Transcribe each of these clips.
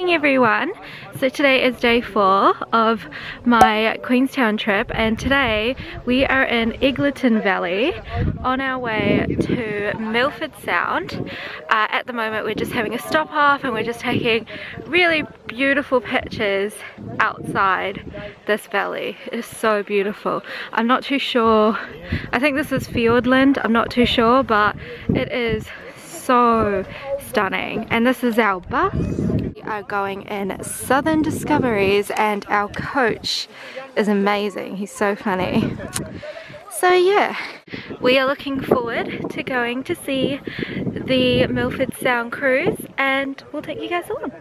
Everyone, so today is day 4 of my Queenstown trip, and today we are in Egerton Valley on our way to Milford Sound. At the moment we're just having a stop off and we're just taking really beautiful pictures outside this valley. It is so beautiful. I'm not too sure, I think this is Fiordland, I'm not too sure, but it is so stunning. And this is our bus. We are going in Southern Discoveries and our coach is amazing. He's so funny. So yeah, we are looking forward to going to see the Milford Sound cruise, and we'll take you guys along.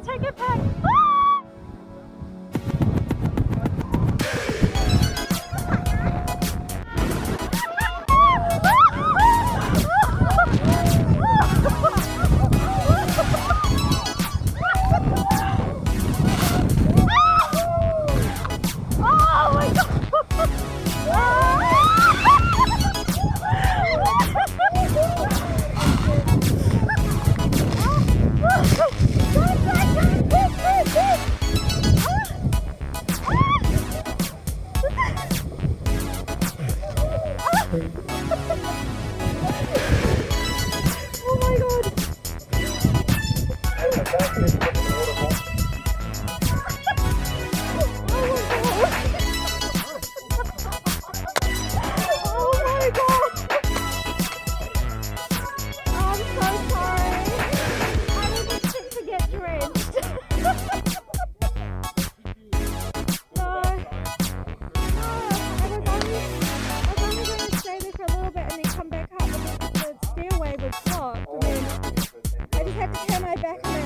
Take it back. Oh my God. Back